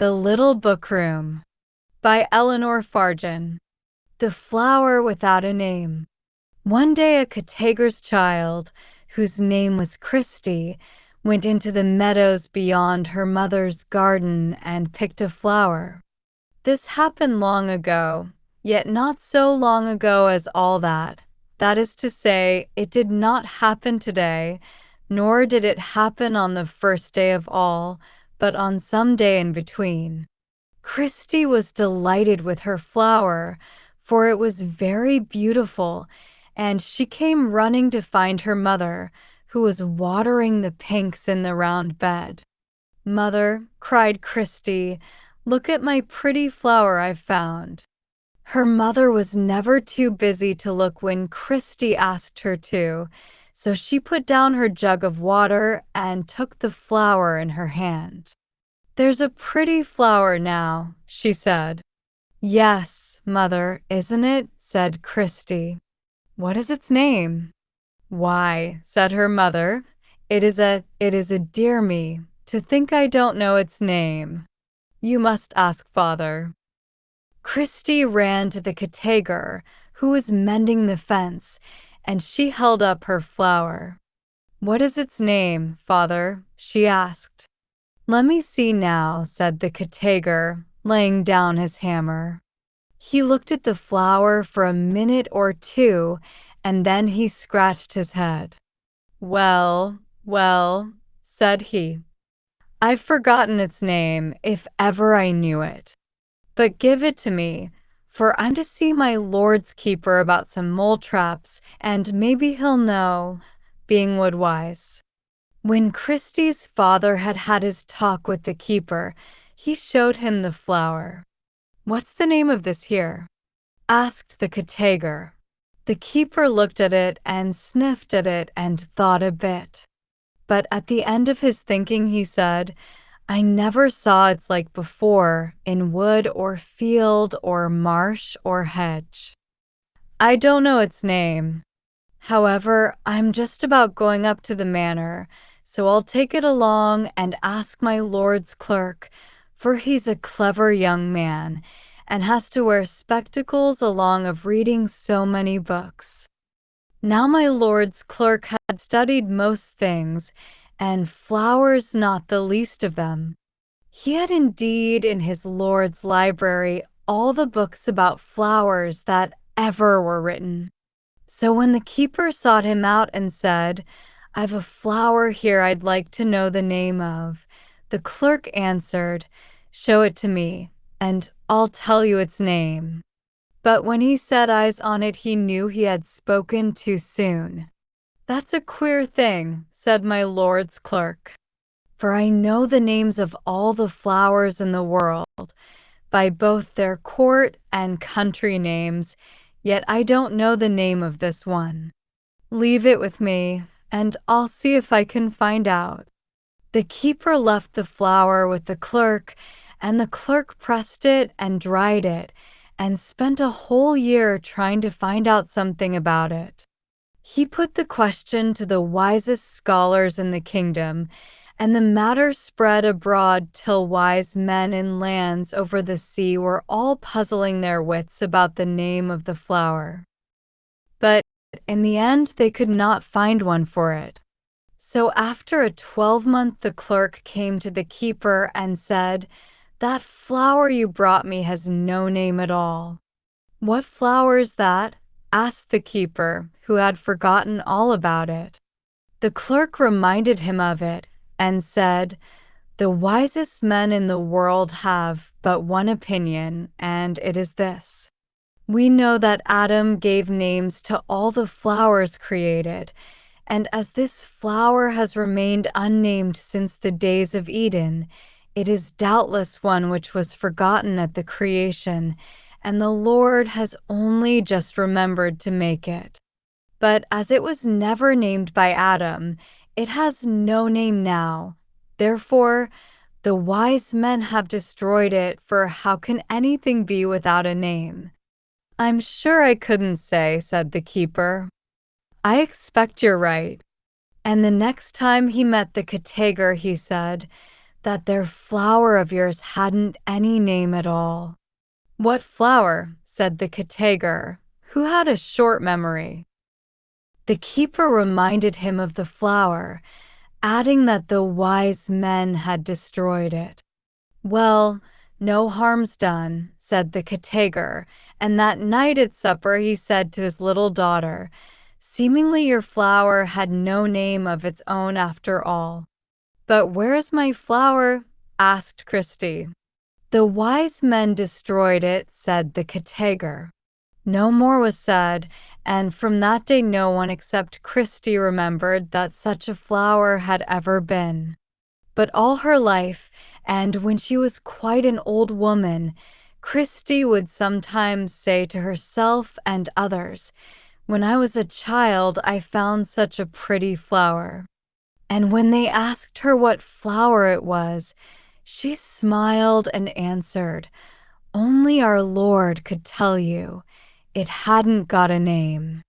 The Little Bookroom by Eleanor Farjeon. The Flower Without a Name. One day a Katager's child, whose name was Christy, went into the meadows beyond her mother's garden and picked a flower. This happened long ago, yet not so long ago as all that. That is to say, it did not happen today, nor did it happen on the first day of all, but on some day in between. Christy was delighted with her flower, for it was very beautiful, and she came running to find her mother, who was watering the pinks in the round bed. "Mother," cried Christy, "look at my pretty flower I've found." Her mother was never too busy to look when Christy asked her to, so she put down her jug of water and took the flower in her hand. "There's a pretty flower now," she said. "Yes, Mother, isn't it?" said Christy. "What is its name?" "Why," said her mother, it is a dear me, to think I don't know its name. You must ask Father." Christy ran to the Katager, who was mending the fence, and she held up her flower. "What is its name, Father?" she asked. "Let me see now," said the Katager, laying down his hammer. He looked at the flower for a minute or two, and then he scratched his head. Well, said he. "I've forgotten its name, if ever I knew it. But give it to me, for I'm to see my lord's keeper about some mole traps, and maybe he'll know, being woodwise." When Christy's father had had his talk with the keeper, he showed him the flower. "What's the name of this here?" asked the Katager. The keeper looked at it and sniffed at it and thought a bit. But at the end of his thinking he said, "I never saw its like before, in wood or field or marsh or hedge. I don't know its name. However, I'm just about going up to the manor, so I'll take it along and ask my lord's clerk, for he's a clever young man, and has to wear spectacles along of reading so many books." Now my lord's clerk had studied most things, and flowers not the least of them. He had indeed in his lord's library all the books about flowers that ever were written. So when the keeper sought him out and said, "I've a flower here I'd like to know the name of," the clerk answered, "Show it to me, and I'll tell you its name." But when he set eyes on it, he knew he had spoken too soon. "That's a queer thing," said my lord's clerk, "for I know the names of all the flowers in the world, by both their court and country names, yet I don't know the name of this one. Leave it with me, and I'll see if I can find out." The keeper left the flower with the clerk, and the clerk pressed it and dried it, and spent a whole year trying to find out something about it. He put the question to the wisest scholars in the kingdom, and the matter spread abroad till wise men in lands over the sea were all puzzling their wits about the name of the flower. But in the end they could not find one for it. So after a 12-month the clerk came to the keeper and said, "That flower you brought me has no name at all." "What flower is that?" asked the keeper, who had forgotten all about it. The clerk reminded him of it, and said, "The wisest men in the world have but one opinion, and it is this. We know that Adam gave names to all the flowers created, and as this flower has remained unnamed since the days of Eden, it is doubtless one which was forgotten at the creation, and the Lord has only just remembered to make it. But as it was never named by Adam, it has no name now. Therefore, the wise men have destroyed it, for how can anything be without a name?" "I'm sure I couldn't say," said the keeper. "I expect you're right." And the next time he met the Katager, he said, that their flower of yours hadn't any name at all. What flower? Said the Katager, who had a short memory. The keeper reminded him of the flower, adding that the wise men had destroyed it. Well, no harm's done, said the Katager, and that night at supper he said to his little daughter, seemingly your flower had no name of its own after all. But where's my flower? Asked Christy. The wise men destroyed it, said the Katager. No more was said, and from that day no one except Christy remembered that such a flower had ever been. But all her life, and when she was quite an old woman, Christy would sometimes say to herself and others, "When I was a child, I found such a pretty flower." And when they asked her what flower it was, she smiled and answered, "Only our Lord could tell you. It hadn't got a name."